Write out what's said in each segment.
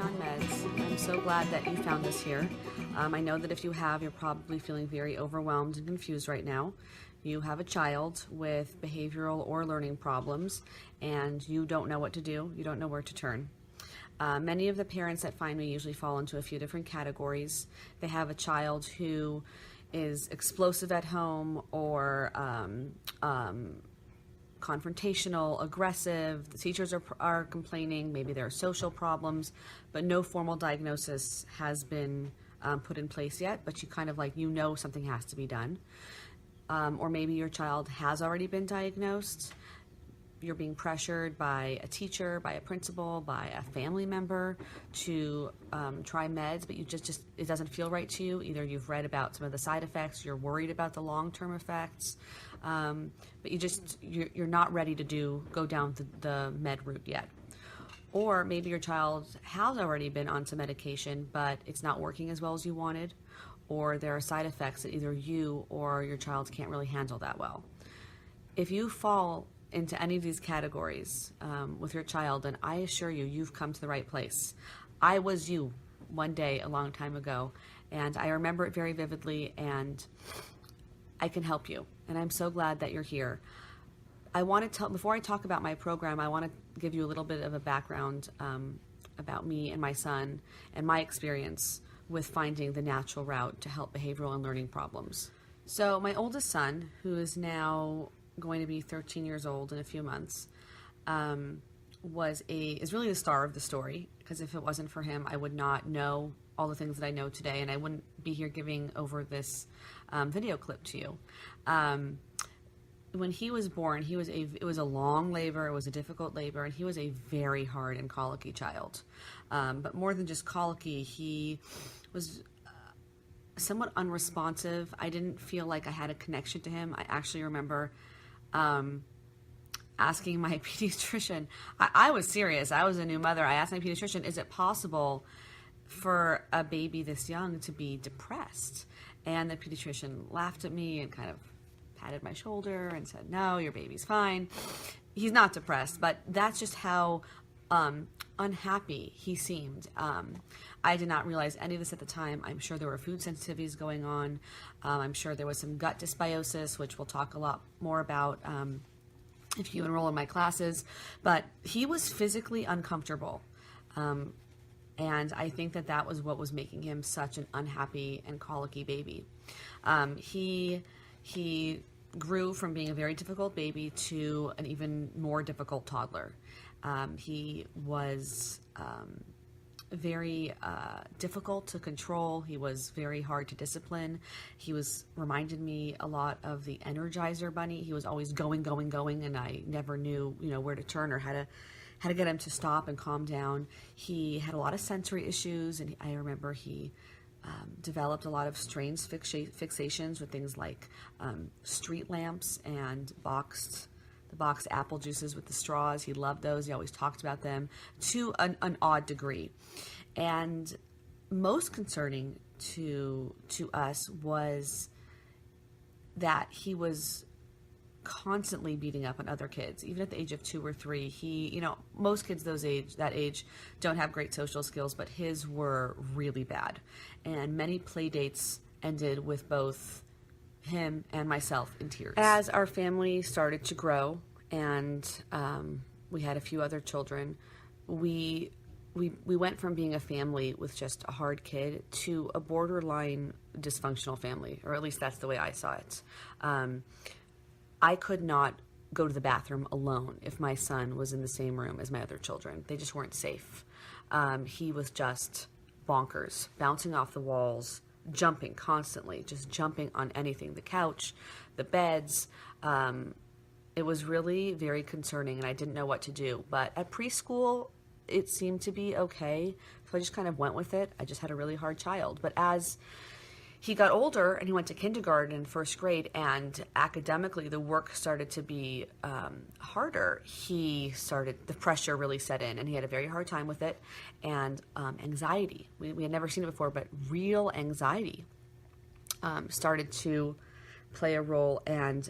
on Meds. I'm so glad that you found us here. I know that if you have, you're probably feeling very overwhelmed and confused right now. You have a child with behavioral or learning problems, and you don't know what to do. You don't know where to turn. Many of the parents that find me usually fall into a few different categories. They have a child who is explosive at home or confrontational, aggressive. The teachers are complaining. Maybe there are social problems, but no formal diagnosis has been put in place yet, but you kind of something has to be done. Or maybe your child has already been diagnosed. You're being pressured by a teacher, by a principal, by a family member to try meds, but it doesn't feel right to you. Either you've read about some of the side effects, you're worried about the long-term effects, but you're not ready to go down the med route yet. Or maybe your child has already been on some medication, but it's not working as well as you wanted, or there are side effects that either you or your child can't really handle that well. If you fall into any of these categories with your child, then I assure you, you've come to the right place. I was you one day a long time ago, and I remember it very vividly, and I can help you, and I'm so glad that you're here. Before I talk about my program, I want to give you a little bit of a background about me and my son and my experience with finding the natural route to help behavioral and learning problems. So my oldest son, who is now going to be 13 years old in a few months, is really the star of the story, because if it wasn't for him, I would not know all the things that I know today, and I wouldn't be here giving over this video clip to you. When he was born, it was a long labor, it was a difficult labor, and he was a very hard and colicky child. But more than just colicky, he was somewhat unresponsive. I didn't feel like I had a connection to him. I actually remember asking my pediatrician, I was serious, I was a new mother, I asked my pediatrician, is it possible for a baby this young to be depressed? And the pediatrician laughed at me and kind of patted my shoulder and said, no, your baby's fine. He's not depressed, but that's just how unhappy he seemed. I did not realize any of this at the time. I'm sure there were food sensitivities going on. I'm sure there was some gut dysbiosis, which we'll talk a lot more about if you enroll in my classes. But he was physically uncomfortable. And I think that was what was making him such an unhappy and colicky baby. He grew from being a very difficult baby to an even more difficult toddler. He was very difficult to control. He was very hard to discipline. He reminded me a lot of the Energizer Bunny. He was always going, and I never knew, where to turn or how to get him to stop and calm down. He had a lot of sensory issues, and I remember he developed a lot of strange fixations with things like street lamps and the boxed apple juices with the straws. He loved those. He always talked about them to an odd degree. And most concerning to us was that he was constantly beating up on other kids, even at the age of 2 or 3. Most kids that age don't have great social skills, but his were really bad. And many play dates ended with both him and myself in tears. As our family started to grow and we had a few other children, we went from being a family with just a hard kid to a borderline dysfunctional family, or at least that's the way I saw it. I could not go to the bathroom alone if my son was in the same room as my other children. They just weren't safe. He was just bonkers, bouncing off the walls, jumping constantly, just jumping on anything, the couch, the beds. It was really very concerning, and I didn't know what to do. But at preschool, it seemed to be okay, so I just kind of went with it. I just had a really hard child. But as he got older and he went to kindergarten and first grade, and academically the work started to be harder, the pressure really set in, and he had a very hard time with it. And anxiety, we had never seen it before, but real anxiety started to play a role. And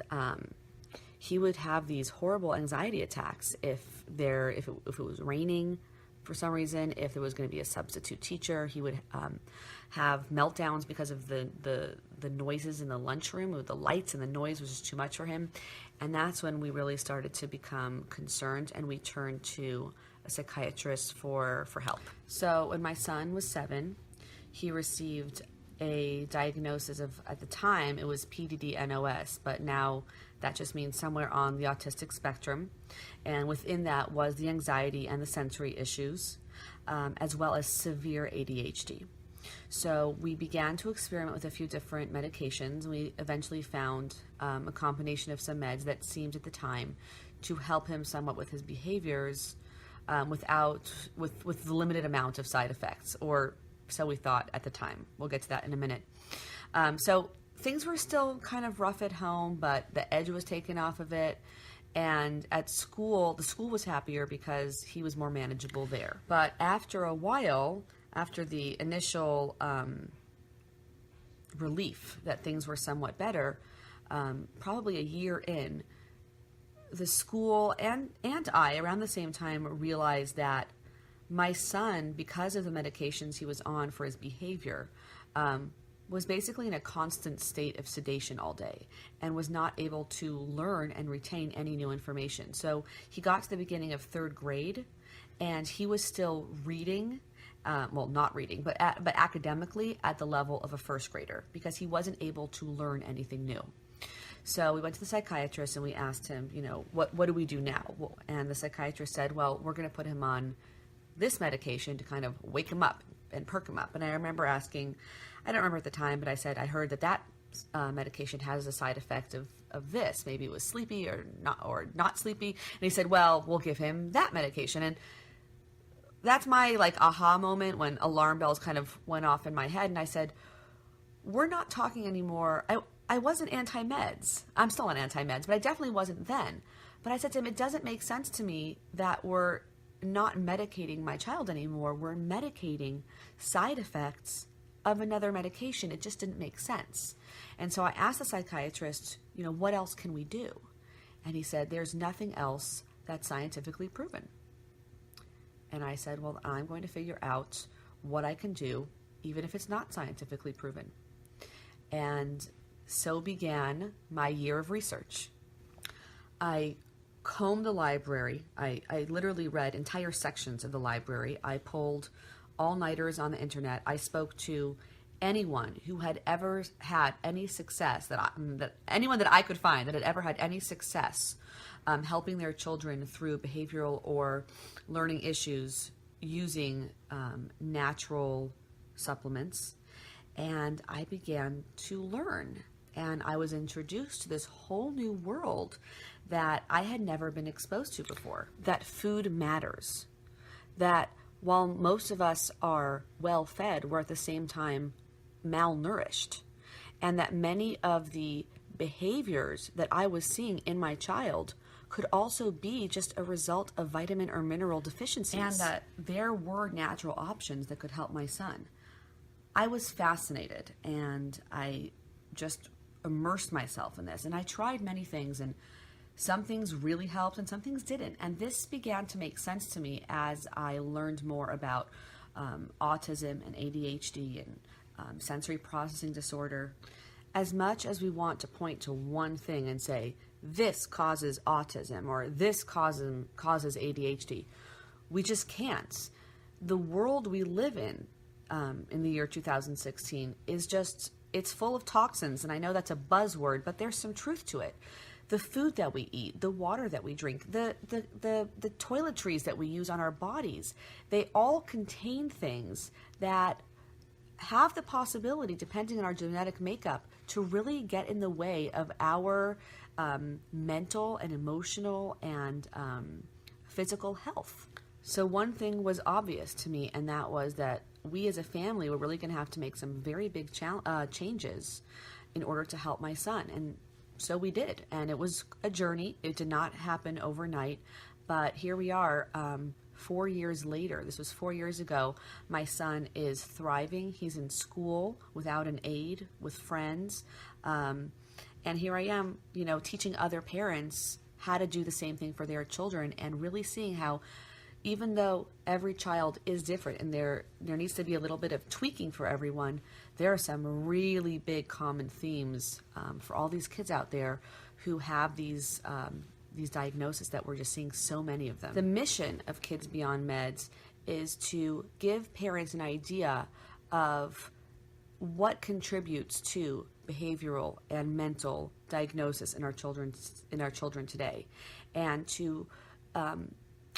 he would have these horrible anxiety attacks if it was raining, for some reason. If there was going to be a substitute teacher, he would have meltdowns because of the noises in the lunchroom, with the lights and the noise was just too much for him. And that's when we really started to become concerned, and we turned to a psychiatrist for help. So when my son was 7, he received a diagnosis of, at the time, it was PDD-NOS, but now that just means somewhere on the autistic spectrum. And within that was the anxiety and the sensory issues, as well as severe ADHD. So we began to experiment with a few different medications. We eventually found a combination of some meds that seemed at the time to help him somewhat with his behaviors, with the limited amount of side effects, or so we thought at the time. We'll get to that in a minute. So things were still kind of rough at home, but the edge was taken off of it. And at school, the school was happier because he was more manageable there. But after a while, after the initial relief that things were somewhat better, probably a year in, the school and I, around the same time, realized that my son, because of the medications he was on for his behavior, was basically in a constant state of sedation all day and was not able to learn and retain any new information. So he got to the beginning of 3rd grade and he was still reading, well, not reading, but academically at the level of a 1st grader because he wasn't able to learn anything new. So we went to the psychiatrist and we asked him, what do we do now? And the psychiatrist said, well, we're going to put him on this medication to kind of wake him up and perk him up. And I remember asking, I don't remember at the time, but I said, I heard that medication has a side effect of this. Maybe it was sleepy or not sleepy. And he said, well, we'll give him that medication. And that's my aha moment when alarm bells kind of went off in my head. And I said, we're not talking anymore. I wasn't anti-meds. I'm still on anti-meds, but I definitely wasn't then. But I said to him, it doesn't make sense to me that we're not medicating my child anymore. We're medicating side effects of another medication. It just didn't make sense. And so I asked the psychiatrist, what else can we do? And he said, there's nothing else that's scientifically proven. And I said, well, I'm going to figure out what I can do, even if it's not scientifically proven. And so began my year of research. I combed the library. I literally read entire sections of the library. I pulled all-nighters on the internet. I spoke to anyone who had ever had any success, anyone that I could find that had ever had any success helping their children through behavioral or learning issues using natural supplements. And I began to learn. And I was introduced to this whole new world that I had never been exposed to before. That food matters. That while most of us are well fed, we're at the same time malnourished. And that many of the behaviors that I was seeing in my child could also be just a result of vitamin or mineral deficiencies. And that there were natural options that could help my son. I was fascinated, and I just immersed myself in this. And I tried many things, and some things really helped and some things didn't. And this began to make sense to me as I learned more about autism and ADHD and sensory processing disorder. As much as we want to point to one thing and say, this causes autism or this causes ADHD, we just can't. The world we live in the year 2016 is just, it's full of toxins. And I know that's a buzzword, but there's some truth to it. The food that we eat, the water that we drink, the toiletries that we use on our bodies, they all contain things that have the possibility, depending on our genetic makeup, to really get in the way of our mental and emotional and physical health. So one thing was obvious to me, and that was that we as a family were really going to have to make some very big changes in order to help my son. And so we did. And it was a journey. It did not happen overnight. But here we are 4 years later. This was 4 years ago. My son is thriving. He's in school without an aide, with friends. And here I am, teaching other parents how to do the same thing for their children, and really seeing how even though every child is different and there needs to be a little bit of tweaking for everyone, there are some really big common themes for all these kids out there who have these diagnoses that we're just seeing so many of them. The mission of Kids Beyond Meds is to give parents an idea of what contributes to behavioral and mental diagnosis in our children today, and to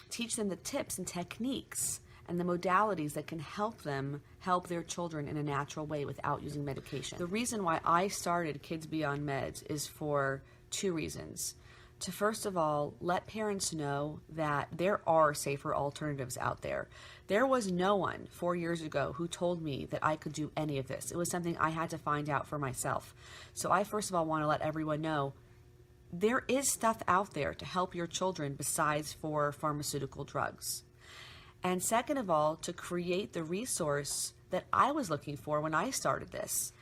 teach them the tips and techniques and the modalities that can help them help their children in a natural way without using medication. The reason why I started Kids Beyond Meds is for two reasons. To first of all, let parents know that there are safer alternatives out there. There was no one 4 years ago who told me that I could do any of this. It was something I had to find out for myself. So I first of all want to let everyone know there is stuff out there to help your children besides for pharmaceutical drugs. And second of all, to create the resource that I was looking for when I started this.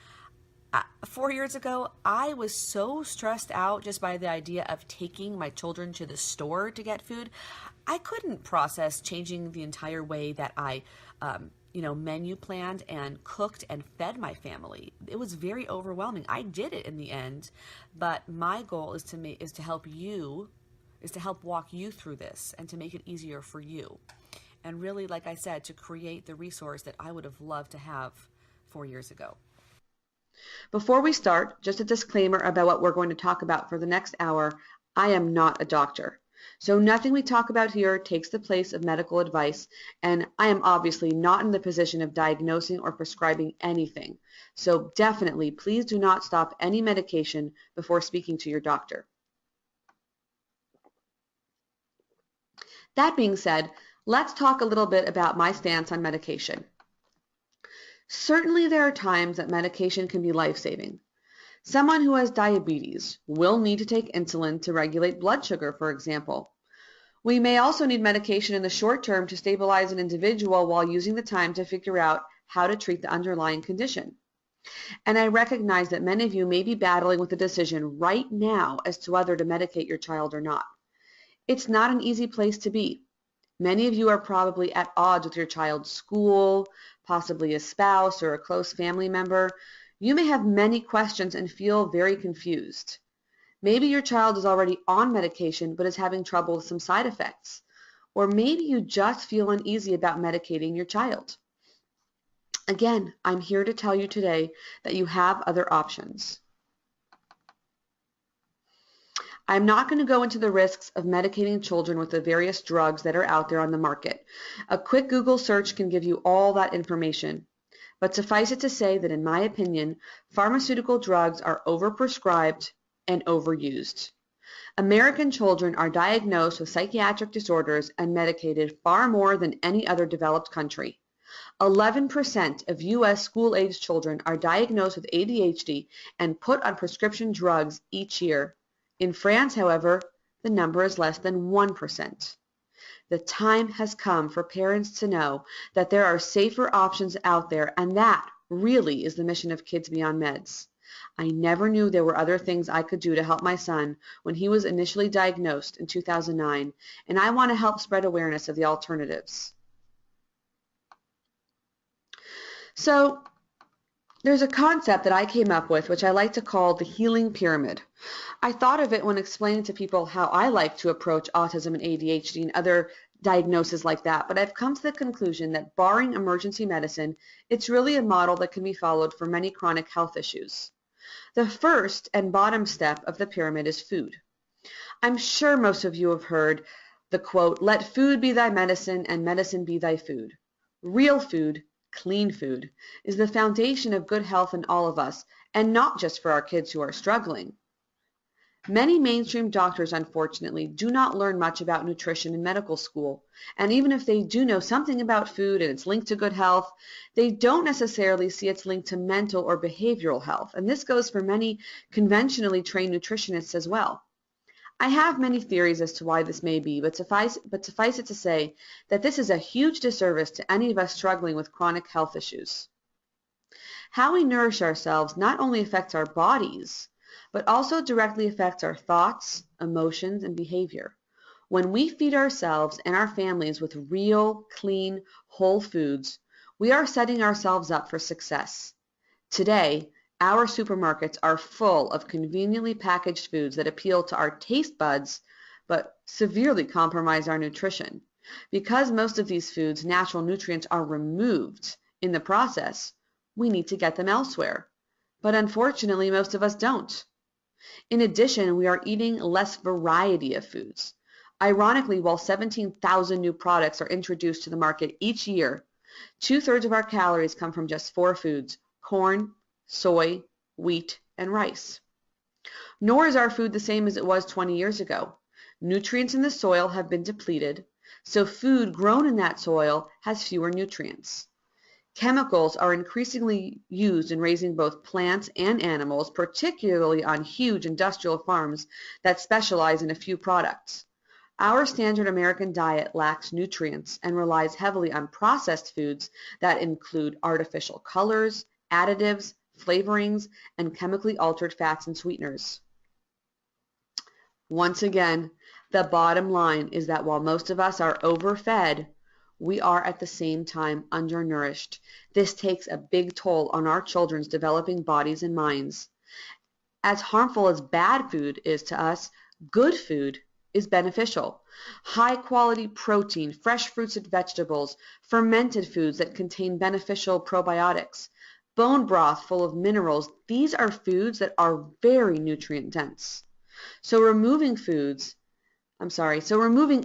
4 years ago, I was so stressed out just by the idea of taking my children to the store to get food. I couldn't process changing the entire way that I, menu planned and cooked and fed my family. It was very overwhelming. I did it in the end, but my goal is to help walk you through this and to make it easier for you. And really, like I said, to create the resource that I would have loved to have 4 years ago. Before we start, just a disclaimer about what we're going to talk about for the next hour. I am not a doctor, so nothing we talk about here takes the place of medical advice, and I am obviously not in the position of diagnosing or prescribing anything. So definitely, please do not stop any medication before speaking to your doctor. That being said, let's talk a little bit about my stance on medication. Certainly there are times that medication can be life-saving. Someone who has diabetes will need to take insulin to regulate blood sugar, for example. We may also need medication in the short term to stabilize an individual while using the time to figure out how to treat the underlying condition. And I recognize that many of you may be battling with a decision right now as to whether to medicate your child or not. It's not an easy place to be. Many of you are probably at odds with your child's school, possibly a spouse or a close family member. You may have many questions and feel very confused. Maybe your child is already on medication but is having trouble with some side effects. Or maybe you just feel uneasy about medicating your child. Again, I'm here to tell you today that you have other options. I'm not going to go into the risks of medicating children with the various drugs that are out there on the market. A quick Google search can give you all that information. But suffice it to say that in my opinion, pharmaceutical drugs are overprescribed and overused. American children are diagnosed with psychiatric disorders and medicated far more than any other developed country. 11% of U.S. school-aged children are diagnosed with ADHD and put on prescription drugs each year. In France, however, the number is less than 1%. The time has come for parents to know that there are safer options out there, and that really is the mission of Kids Beyond Meds. I never knew there were other things I could do to help my son when he was initially diagnosed in 2009, and I want to help spread awareness of the alternatives. So, there's a concept that I came up with which I like to call the healing pyramid. I thought of it when explaining to people how I like to approach autism and ADHD and other diagnoses like that, but I've come to the conclusion that barring emergency medicine, it's really a model that can be followed for many chronic health issues. The first and bottom step of the pyramid is food. I'm sure most of you have heard the quote, "Let food be thy medicine and medicine be thy food." Real food, clean food, is the foundation of good health in all of us, and not just for our kids who are struggling. Many mainstream doctors, unfortunately, do not learn much about nutrition in medical school, and even if they do know something about food and its link to good health, they don't necessarily see its link to mental or behavioral health, and this goes for many conventionally trained nutritionists as well. I have many theories as to why this may be, but suffice it to say that this is a huge disservice to any of us struggling with chronic health issues. How we nourish ourselves not only affects our bodies, but also directly affects our thoughts, emotions, and behavior. When we feed ourselves and our families with real, clean, whole foods, we are setting ourselves up for success. Today, our supermarkets are full of conveniently packaged foods that appeal to our taste buds but severely compromise our nutrition. Because most of these foods' natural nutrients are removed in the process, we need to get them elsewhere. But unfortunately, most of us don't. In addition, we are eating less variety of foods. Ironically, while 17,000 new products are introduced to the market each year, 2/3 of our calories come from just 4 foods: corn, soy, wheat, and rice. Nor is our food the same as it was 20 years ago. Nutrients in the soil have been depleted, so food grown in that soil has fewer nutrients. Chemicals are increasingly used in raising both plants and animals, particularly on huge industrial farms that specialize in a few products. Our standard American diet lacks nutrients and relies heavily on processed foods that include artificial colors, additives, flavorings, and chemically altered fats and sweeteners. Once again, the bottom line is that while most of us are overfed, we are at the same time undernourished. This takes a big toll on our children's developing bodies and minds. As harmful as bad food is to us, good food is beneficial. High quality protein, fresh fruits and vegetables, fermented foods that contain beneficial probiotics, bone broth full of minerals, these are foods that are very nutrient dense. So removing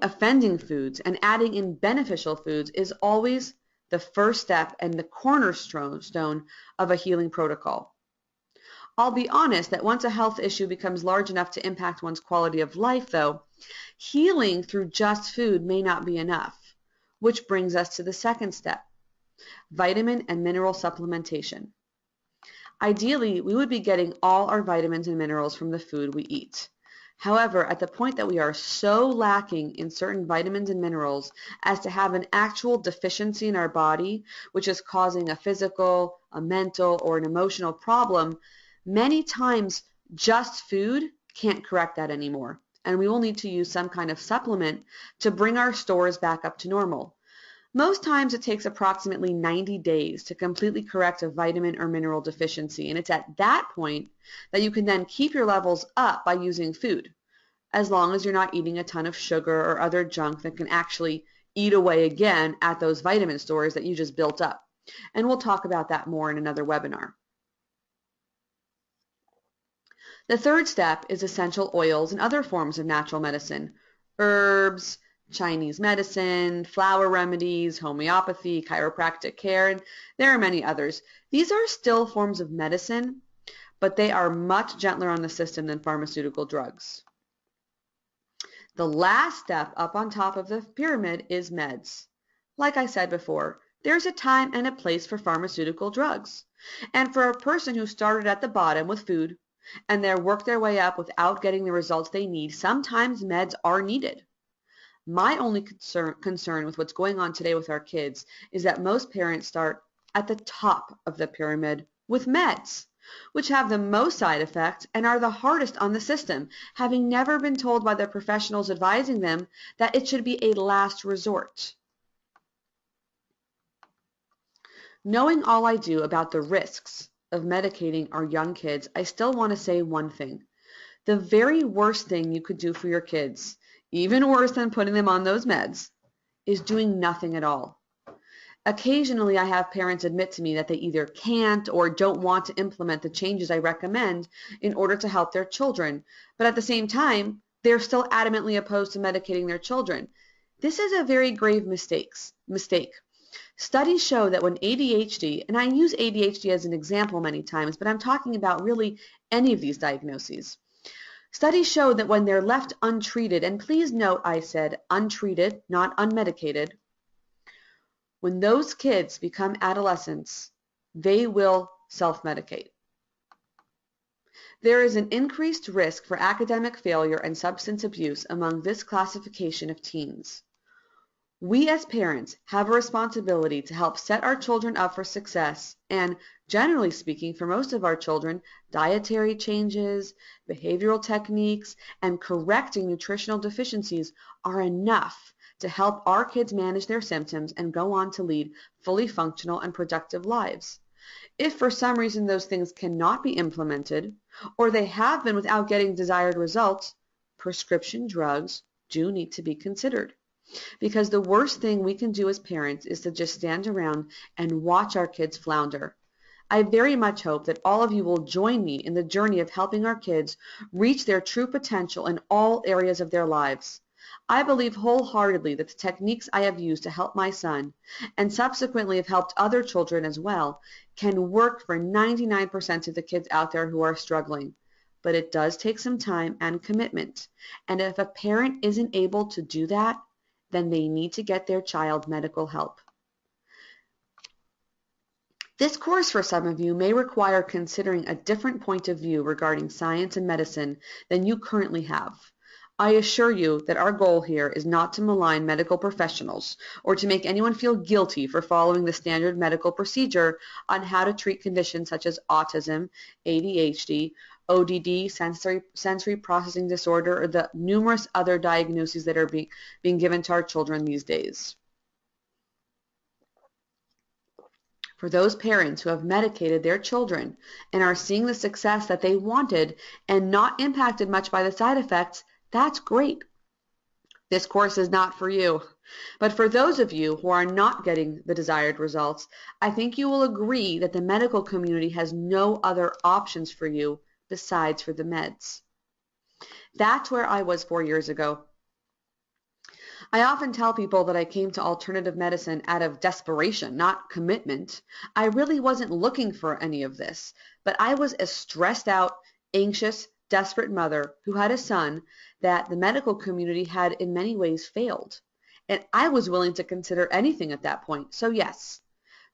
offending foods and adding in beneficial foods is always the first step and the cornerstone of a healing protocol. I'll be honest that once a health issue becomes large enough to impact one's quality of life, though, healing through just food may not be enough, which brings us to the second step: vitamin and mineral supplementation. Ideally, we would be getting all our vitamins and minerals from the food we eat. However, at the point that we are so lacking in certain vitamins and minerals as to have an actual deficiency in our body, which is causing a physical, a mental, or an emotional problem, many times just food can't correct that anymore, and we will need to use some kind of supplement to bring our stores back up to normal. Most times it takes approximately 90 days to completely correct a vitamin or mineral deficiency, and it's at that point that you can then keep your levels up by using food, as long as you're not eating a ton of sugar or other junk that can actually eat away again at those vitamin stores that you just built up. And we'll talk about that more in another webinar. The third step is essential oils and other forms of natural medicine: herbs, Chinese medicine, flower remedies, homeopathy, chiropractic care, and there are many others. These are still forms of medicine, but they are much gentler on the system than pharmaceutical drugs. The last step up on top of the pyramid is meds. Like I said before, there's a time and a place for pharmaceutical drugs. And for a person who started at the bottom with food and they worked their way up without getting the results they need, sometimes meds are needed. My only concern with what's going on today with our kids is that most parents start at the top of the pyramid with meds, which have the most side effects and are the hardest on the system, having never been told by the professionals advising them that it should be a last resort. Knowing all I do about the risks of medicating our young kids, I still want to say one thing. The very worst thing you could do for your kids, even worse than putting them on those meds, is doing nothing at all. Occasionally, I have parents admit to me that they either can't or don't want to implement the changes I recommend in order to help their children, but at the same time, they're still adamantly opposed to medicating their children. This is a very grave mistake. Studies show that when ADHD, and I use ADHD as an example many times, but I'm talking about really any of these diagnoses. Studies show that when they're left untreated, and please note I said untreated, not unmedicated, when those kids become adolescents, they will self-medicate. There is an increased risk for academic failure and substance abuse among this classification of teens. We as parents have a responsibility to help set our children up for success, and generally speaking, for most of our children, dietary changes, behavioral techniques, and correcting nutritional deficiencies are enough to help our kids manage their symptoms and go on to lead fully functional and productive lives. If for some reason those things cannot be implemented, or they have been without getting desired results, prescription drugs do need to be considered. Because the worst thing we can do as parents is to just stand around and watch our kids flounder. I very much hope that all of you will join me in the journey of helping our kids reach their true potential in all areas of their lives. I believe wholeheartedly that the techniques I have used to help my son, and subsequently have helped other children as well, can work for 99% of the kids out there who are struggling. But it does take some time and commitment. And if a parent isn't able to do that, then they need to get their child medical help. This course for some of you may require considering a different point of view regarding science and medicine than you currently have. I assure you that our goal here is not to malign medical professionals or to make anyone feel guilty for following the standard medical procedure on how to treat conditions such as autism, ADHD, ODD, sensory processing disorder, or the numerous other diagnoses that are being given to our children these days. For those parents who have medicated their children and are seeing the success that they wanted and not impacted much by the side effects, that's great. This course is not for you. But for those of you who are not getting the desired results, I think you will agree that the medical community has no other options for you besides for the meds. That's where I was 4 years ago. I often tell people that I came to alternative medicine out of desperation, not commitment. I really wasn't looking for any of this, but I was a stressed out, anxious, desperate mother who had a son that the medical community had in many ways failed. And I was willing to consider anything at that point. So yes,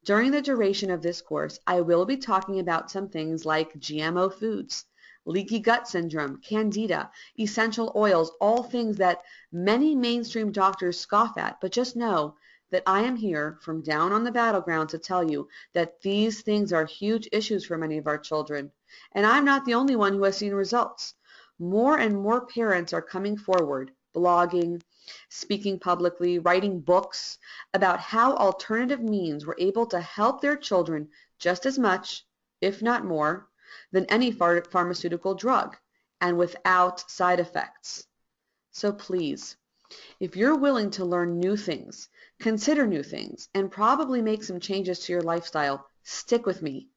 during the duration of this course, I will be talking about some things like GMO foods, leaky gut syndrome, candida, essential oils, all things that many mainstream doctors scoff at, but just know that I am here from down on the battleground to tell you that these things are huge issues for many of our children. And I'm not the only one who has seen results. More and more parents are coming forward, blogging, speaking publicly, writing books about how alternative means were able to help their children just as much, if not more, than any pharmaceutical drug, and without side effects. So please, if you're willing to learn new things, consider new things, and probably make some changes to your lifestyle, stick with me.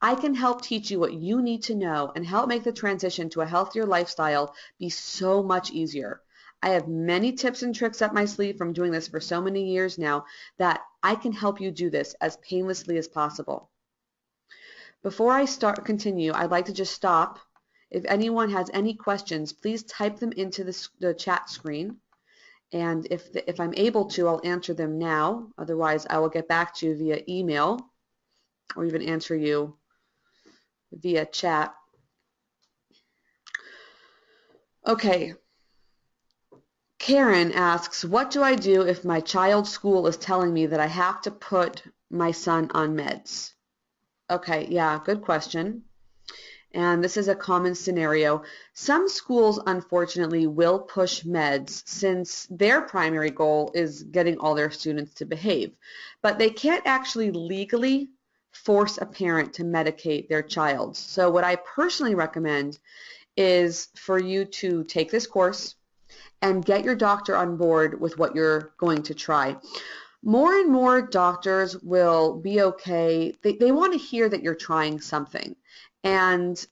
I can help teach you what you need to know and help make the transition to a healthier lifestyle be so much easier. I have many tips and tricks up my sleeve from doing this for so many years now that I can help you do this as painlessly as possible. Before I continue, I'd like to just stop. If anyone has any questions, please type them into the chat screen. And if I'm able to, I'll answer them now. Otherwise, I will get back to you via email or even answer you via chat. Okay. Karen asks, what do I do if my child's school is telling me that I have to put my son on meds? Okay, yeah, good question. And this is a common scenario. Some schools, unfortunately, will push meds since their primary goal is getting all their students to behave. But they can't actually legally force a parent to medicate their child. So what I personally recommend is for you to take this course and get your doctor on board with what you're going to try. More and more doctors will be okay. They want to hear that you're trying something. And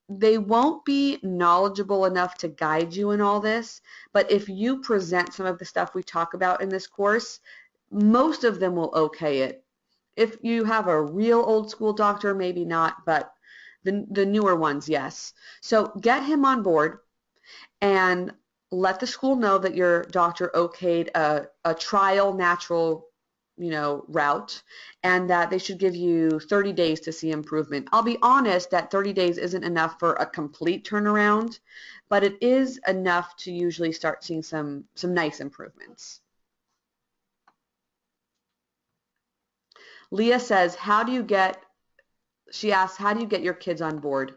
they won't be knowledgeable enough to guide you in all this. But if you present some of the stuff we talk about in this course, most of them will okay it. If you have a real old school doctor, maybe not, but the newer ones, yes. So get him on board and let the school know that your doctor okayed a trial natural, route, and that they should give you 30 days to see improvement. I'll be honest that 30 days isn't enough for a complete turnaround, but it is enough to usually start seeing some nice improvements. Leah says, she asks, how do you get your kids on board?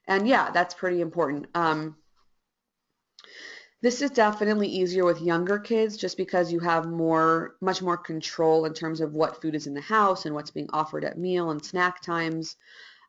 And yeah, that's pretty important. This is definitely easier with younger kids just because you have much more control in terms of what food is in the house and what's being offered at meal and snack times.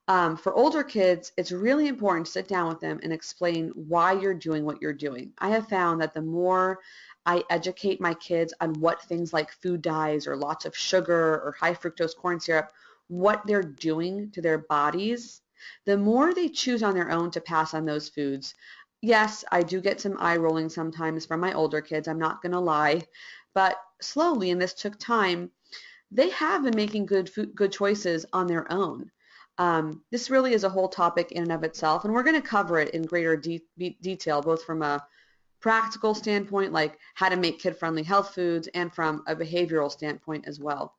For older kids, it's really important to sit down with them and explain why you're doing what you're doing. I have found that the more I educate my kids on what things like food dyes or lots of sugar or high fructose corn syrup, what they're doing to their bodies, the more they choose on their own to pass on those foods. Yes, I do get some eye rolling sometimes from my older kids, I'm not going to lie, but slowly, and this took time, they have been making good choices on their own. This really is a whole topic in and of itself, and we're going to cover it in greater detail, both from a practical standpoint, like how to make kid-friendly health foods, and from a behavioral standpoint as well.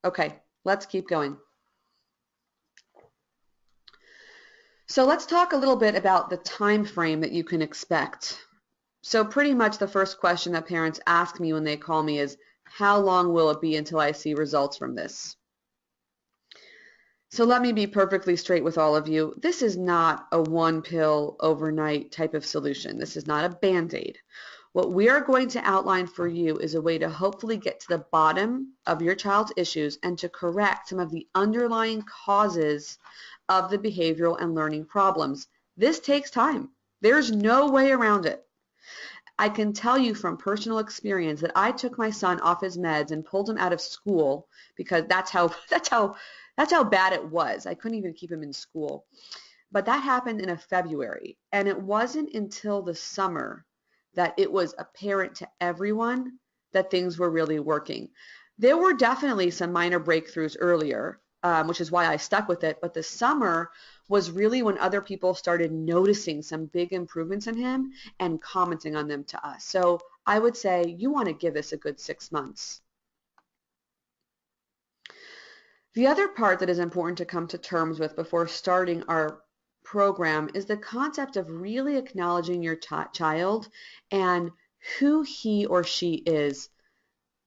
Okay, let's keep going. So let's talk a little bit about the time frame that you can expect. So pretty much the first question that parents ask me when they call me is, how long will it be until I see results from this? So let me be perfectly straight with all of you. This is not a one pill overnight type of solution. This is not a Band-Aid. What we are going to outline for you is a way to hopefully get to the bottom of your child's issues and to correct some of the underlying causes of the behavioral and learning problems. This takes time. There's no way around it. I can tell you from personal experience that I took my son off his meds and pulled him out of school because that's how bad it was. I couldn't even keep him in school. But that happened in February, and it wasn't until the summer that it was apparent to everyone that things were really working. There were definitely some minor breakthroughs earlier, which is why I stuck with it, but the summer was really when other people started noticing some big improvements in him and commenting on them to us. So I would say you want to give this a good 6 months. The other part that is important to come to terms with before starting our program is the concept of really acknowledging your child and who he or she is.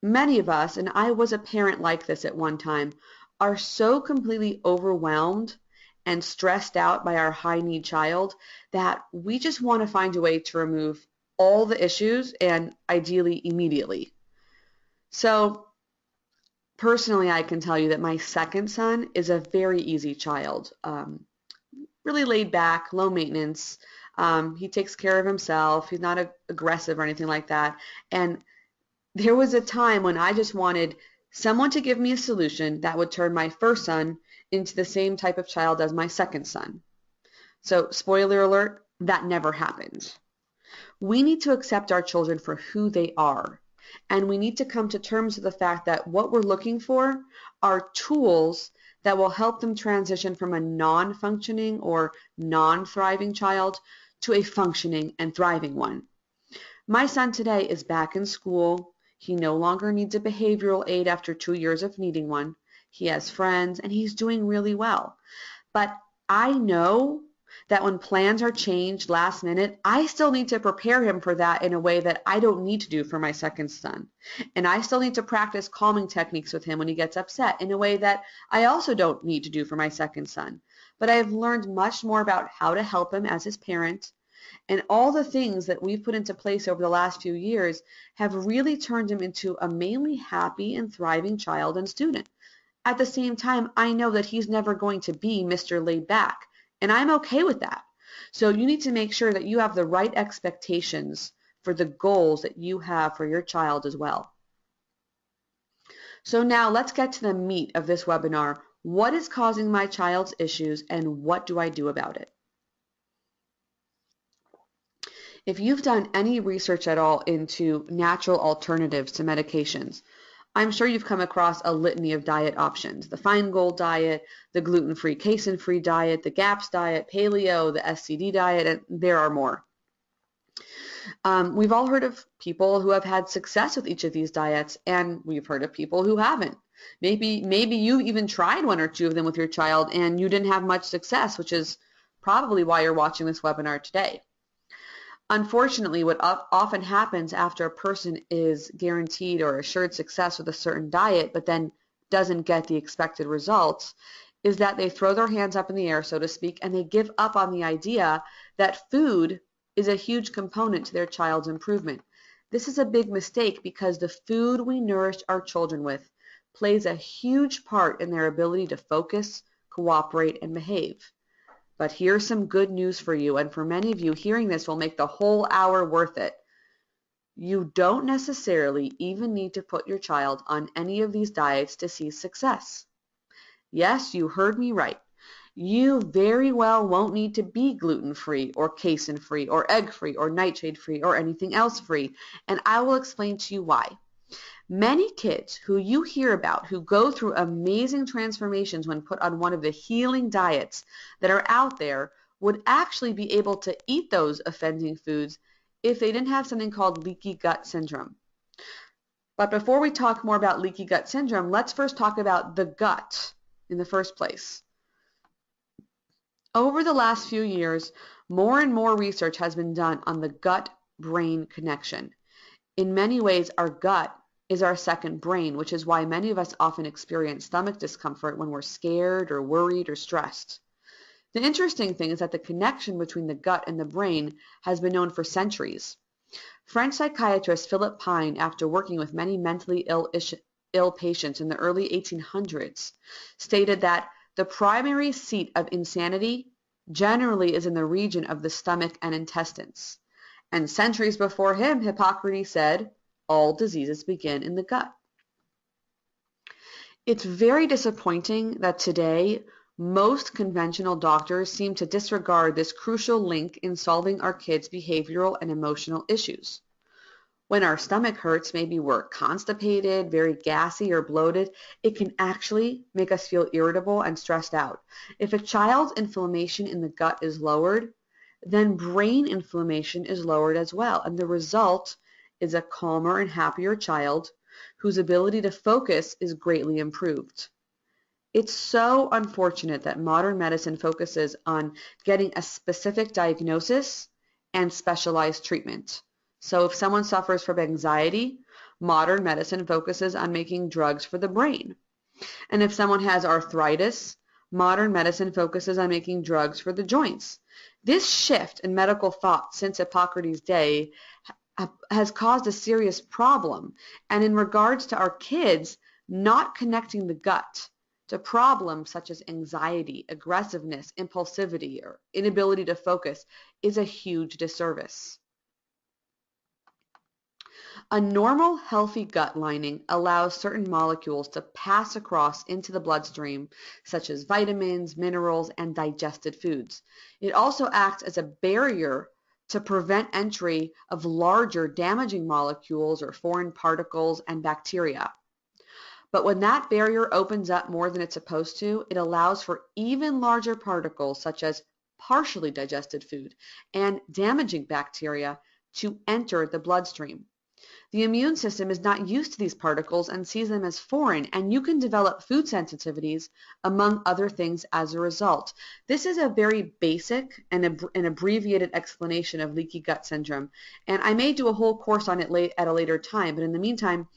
Many of us, and I was a parent like this at one time, are so completely overwhelmed and stressed out by our high-need child that we just want to find a way to remove all the issues, and ideally immediately. So personally, I can tell you that my second son is a very easy child, really laid back, low maintenance. He takes care of himself. He's not aggressive or anything like that. And there was a time when I just wanted someone to give me a solution that would turn my first son into the same type of child as my second son. So, spoiler alert, that never happened. We need to accept our children for who they are, and we need to come to terms with the fact that what we're looking for are tools that will help them transition from a non-functioning or non-thriving child to a functioning and thriving one. My son today is back in school. He no longer needs a behavioral aid after 2 years of needing one. He has friends, and he's doing really well. But I know that when plans are changed last minute, I still need to prepare him for that in a way that I don't need to do for my second son. And I still need to practice calming techniques with him when he gets upset in a way that I also don't need to do for my second son. But I have learned much more about how to help him as his parent, and all the things that we've put into place over the last few years have really turned him into a mainly happy and thriving child and student. At the same time, I know that he's never going to be Mr. Laid Back, and I'm okay with that. So you need to make sure that you have the right expectations for the goals that you have for your child as well. So now let's get to the meat of this webinar. What is causing my child's issues, and what do I do about it? If you've done any research at all into natural alternatives to medications, I'm sure you've come across a litany of diet options. The Feingold diet, the gluten-free, casein-free diet, the GAPS diet, paleo, the SCD diet, and there are more. We've all heard of people who have had success with each of these diets, and we've heard of people who haven't. Maybe you even tried one or two of them with your child and you didn't have much success, which is probably why you're watching this webinar today. Unfortunately, what often happens after a person is guaranteed or assured success with a certain diet, but then doesn't get the expected results, is that they throw their hands up in the air, so to speak, and they give up on the idea that food is a huge component to their child's improvement. This is a big mistake because the food we nourish our children with plays a huge part in their ability to focus, cooperate, and behave. But here's some good news for you, and for many of you, hearing this will make the whole hour worth it. You don't necessarily even need to put your child on any of these diets to see success. Yes, you heard me right. You very well won't need to be gluten-free or casein-free or egg-free or nightshade-free or anything else free, and I will explain to you why. Many kids who you hear about who go through amazing transformations when put on one of the healing diets that are out there would actually be able to eat those offending foods if they didn't have something called leaky gut syndrome. But before we talk more about leaky gut syndrome, let's first talk about the gut in the first place. Over the last few years, more and more research has been done on the gut-brain connection. In many ways, our gut is our second brain, which is why many of us often experience stomach discomfort when we're scared or worried or stressed. The interesting thing is that the connection between the gut and the brain has been known for centuries. French psychiatrist Philip Pine, after working with many mentally ill patients in the early 1800s, stated that the primary seat of insanity generally is in the region of the stomach and intestines. And centuries before him, Hippocrates said, all diseases begin in the gut. It's very disappointing that today most conventional doctors seem to disregard this crucial link in solving our kids' behavioral and emotional issues. When our stomach hurts, maybe we're constipated, very gassy or bloated, it can actually make us feel irritable and stressed out. If a child's inflammation in the gut is lowered, then brain inflammation is lowered as well, and the result is a calmer and happier child whose ability to focus is greatly improved. It's so unfortunate that modern medicine focuses on getting a specific diagnosis and specialized treatment. So if someone suffers from anxiety, modern medicine focuses on making drugs for the brain. And if someone has arthritis, modern medicine focuses on making drugs for the joints. This shift in medical thought since Hippocrates' day has caused a serious problem, and in regards to our kids, not connecting the gut to problems such as anxiety, aggressiveness, impulsivity, or inability to focus is a huge disservice. A normal, healthy gut lining allows certain molecules to pass across into the bloodstream, such as vitamins, minerals, and digested foods. It also acts as a barrier to prevent entry of larger damaging molecules or foreign particles and bacteria. But when that barrier opens up more than it's supposed to, it allows for even larger particles such as partially digested food and damaging bacteria to enter the bloodstream. The immune system is not used to these particles and sees them as foreign, and you can develop food sensitivities, among other things, as a result. This is a very basic and an abbreviated explanation of leaky gut syndrome, and I may do a whole course on it at a later time, but in the meantime,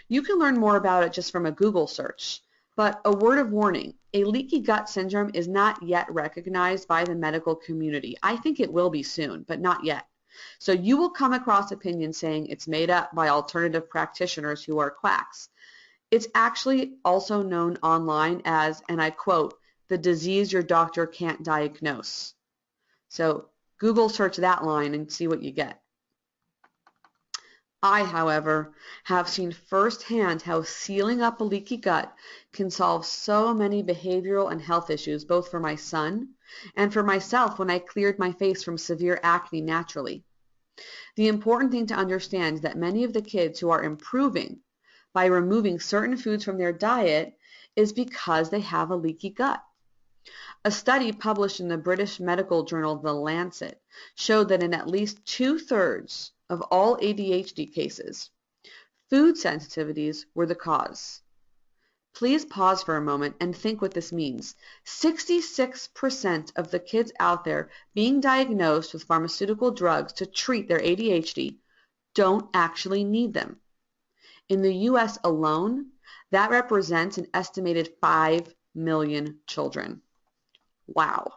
you can learn more about it just from a Google search. But a word of warning, a leaky gut syndrome is not yet recognized by the medical community. I think it will be soon, but not yet. So you will come across opinions saying it's made up by alternative practitioners who are quacks. It's actually also known online as, and I quote, the disease your doctor can't diagnose. So Google search that line and see what you get. I, however, have seen firsthand how sealing up a leaky gut can solve so many behavioral and health issues, both for my son and for myself when I cleared my face from severe acne naturally. The important thing to understand is that many of the kids who are improving by removing certain foods from their diet is because they have a leaky gut. A study published in the British medical journal The Lancet showed that in at least 2/3 of all ADHD cases, food sensitivities were the cause. Please pause for a moment and think what this means. 66% of the kids out there being diagnosed with pharmaceutical drugs to treat their ADHD don't actually need them. In the US alone, that represents an estimated 5 million children. Wow.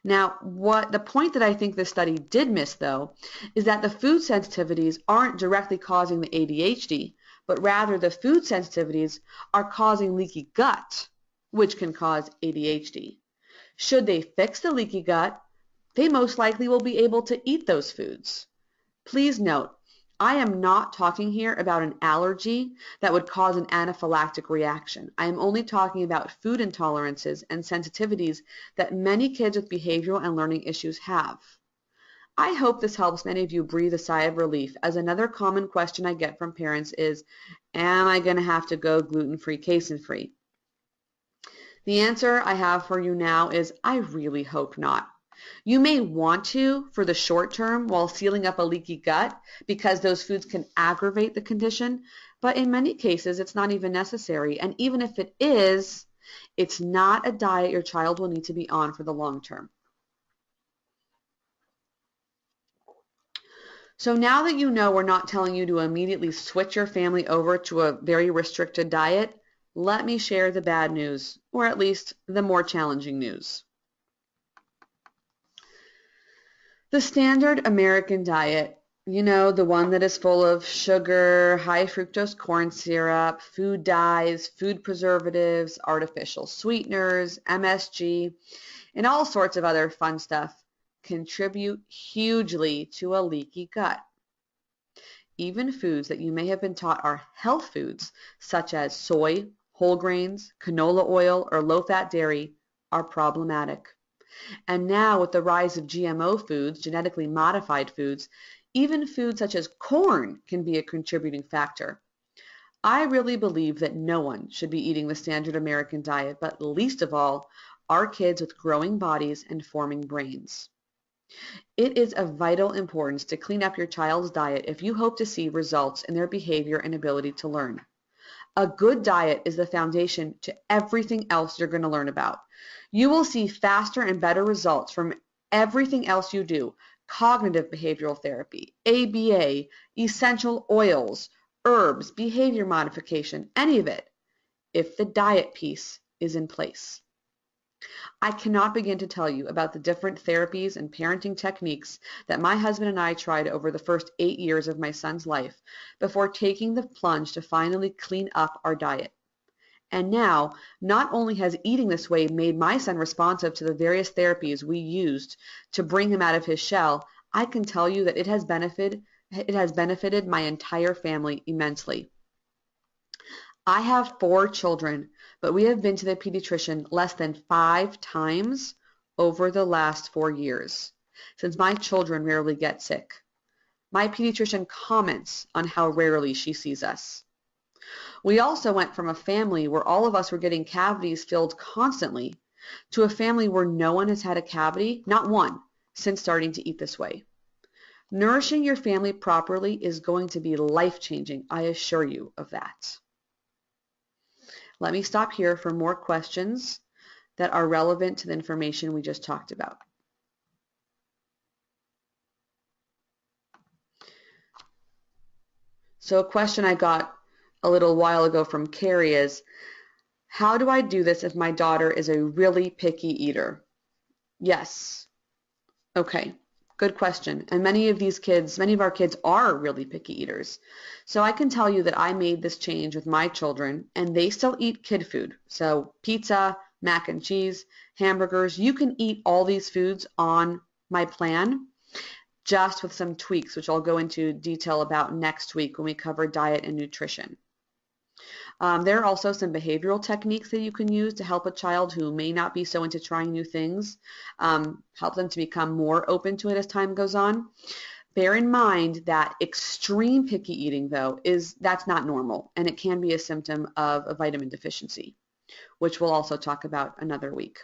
Now, the point that I think this study did miss, though, is that the food sensitivities aren't directly causing the ADHD, but rather the food sensitivities are causing leaky gut, which can cause ADHD. Should they fix the leaky gut, they most likely will be able to eat those foods. Please note, I am not talking here about an allergy that would cause an anaphylactic reaction. I am only talking about food intolerances and sensitivities that many kids with behavioral and learning issues have. I hope this helps many of you breathe a sigh of relief, as another common question I get from parents is, am I going to have to go gluten-free, casein-free? The answer I have for you now is, I really hope not. You may want to for the short term while sealing up a leaky gut because those foods can aggravate the condition, but in many cases it's not even necessary, and even if it is, it's not a diet your child will need to be on for the long term. So now that you know we're not telling you to immediately switch your family over to a very restricted diet, let me share the bad news, or at least the more challenging news. The standard American diet, the one that is full of sugar, high fructose corn syrup, food dyes, food preservatives, artificial sweeteners, MSG, and all sorts of other fun stuff, contribute hugely to a leaky gut. Even foods that you may have been taught are health foods, such as soy, whole grains, canola oil, or low-fat dairy, are problematic. And now with the rise of GMO foods, genetically modified foods, even foods such as corn can be a contributing factor. I really believe that no one should be eating the standard American diet, but least of all, our kids with growing bodies and forming brains. It is of vital importance to clean up your child's diet if you hope to see results in their behavior and ability to learn. A good diet is the foundation to everything else you're going to learn about. You will see faster and better results from everything else you do: cognitive behavioral therapy, ABA, essential oils, herbs, behavior modification, any of it, if the diet piece is in place. I cannot begin to tell you about the different therapies and parenting techniques that my husband and I tried over the first 8 years of my son's life before taking the plunge to finally clean up our diet. And now, not only has eating this way made my son responsive to the various therapies we used to bring him out of his shell, I can tell you that it has benefited my entire family immensely. I have 4 children, but we have been to the pediatrician less than 5 times over the last 4 years, since my children rarely get sick. My pediatrician comments on how rarely she sees us. We also went from a family where all of us were getting cavities filled constantly to a family where no one has had a cavity, not one, since starting to eat this way. Nourishing your family properly is going to be life-changing, I assure you of that. Let me stop here for more questions that are relevant to the information we just talked about. So a question I got a little while ago from Carrie is, how do I do this if my daughter is a really picky eater? Yes. Okay. Good question. And many of our kids are really picky eaters. So I can tell you that I made this change with my children, and they still eat kid food. So pizza, mac and cheese, hamburgers, you can eat all these foods on my plan, just with some tweaks, which I'll go into detail about next week when we cover diet and nutrition. There are also some behavioral techniques that you can use to help a child who may not be so into trying new things, help them to become more open to it as time goes on. Bear in mind that extreme picky eating, though, that's not normal, and it can be a symptom of a vitamin deficiency, which we'll also talk about another week.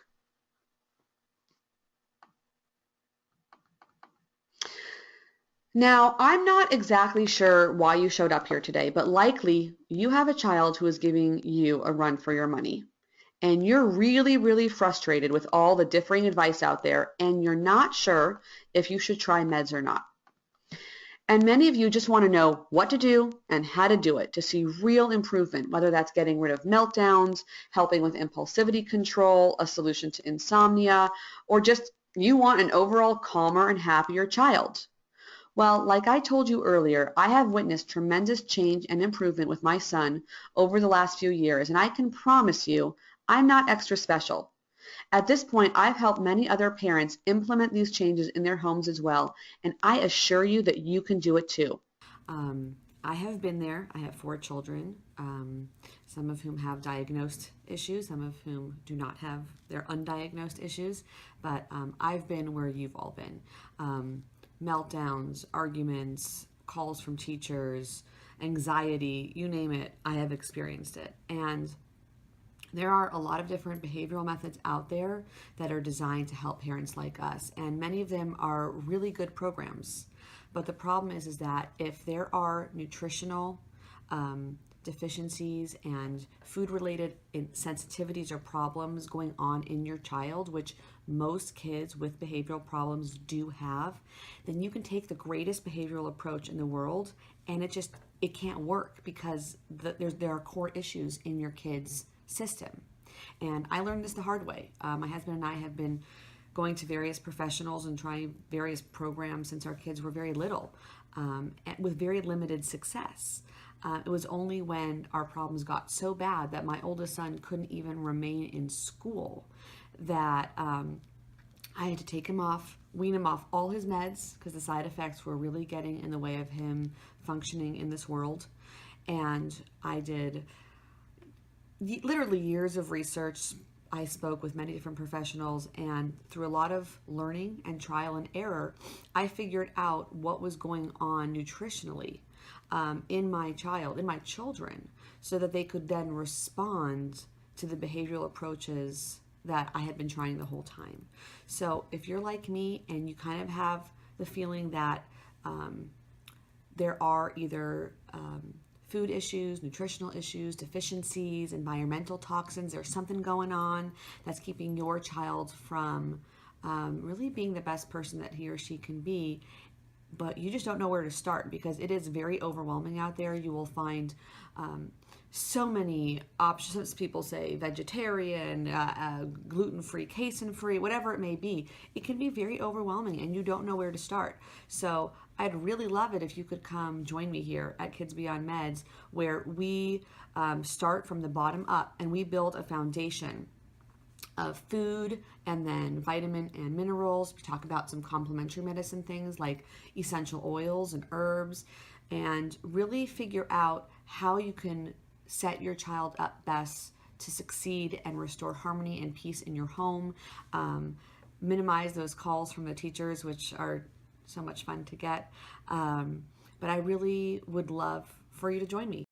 Now, I'm not exactly sure why you showed up here today, but likely you have a child who is giving you a run for your money. And you're really, really frustrated with all the differing advice out there, and you're not sure if you should try meds or not. And many of you just want to know what to do and how to do it to see real improvement, whether that's getting rid of meltdowns, helping with impulsivity control, a solution to insomnia, or just you want an overall calmer and happier child. Well, like I told you earlier, I have witnessed tremendous change and improvement with my son over the last few years, and I can promise you I'm not extra special. At this point, I've helped many other parents implement these changes in their homes as well, and I assure you that you can do it too. Um, I have been there. I have 4 children, some of whom have diagnosed issues, some of whom do not have their undiagnosed issues. But I've been where you've all been. Meltdowns, arguments, calls from teachers, anxiety, you name it, I have experienced it. And there are a lot of different behavioral methods out there that are designed to help parents like us, and many of them are really good programs. But the problem is that if there are nutritional deficiencies and food-related sensitivities or problems going on in your child, which most kids with behavioral problems do have, then you can take the greatest behavioral approach in the world, and it can't work because there are core issues in your kids' system. And I learned this the hard way. My husband and I have been going to various professionals and trying various programs since our kids were very little, with very limited success. It was only when our problems got so bad that my oldest son couldn't even remain in school that I had to take him off, wean him off all his meds because the side effects were really getting in the way of him functioning in this world. And I did literally years of research. I spoke with many different professionals, and through a lot of learning and trial and error, I figured out what was going on nutritionally in my children, so that they could then respond to the behavioral approaches that I had been trying the whole time. So if you're like me and you kind of have the feeling that there are either food issues, nutritional issues, deficiencies, environmental toxins, there's something going on that's keeping your child from really being the best person that he or she can be, but you just don't know where to start because it is very overwhelming out there. You will find so many options. People say vegetarian, gluten-free, casein-free, whatever it may be. It can be very overwhelming and you don't know where to start. So I'd really love it if you could come join me here at Kids Beyond Meds, where we start from the bottom up and we build a foundation of food and then vitamin and minerals. We talk about some complementary medicine things like essential oils and herbs, and really figure out how you can set your child up best to succeed and restore harmony and peace in your home. Minimize those calls from the teachers, which are so much fun to get. But I really would love for you to join me.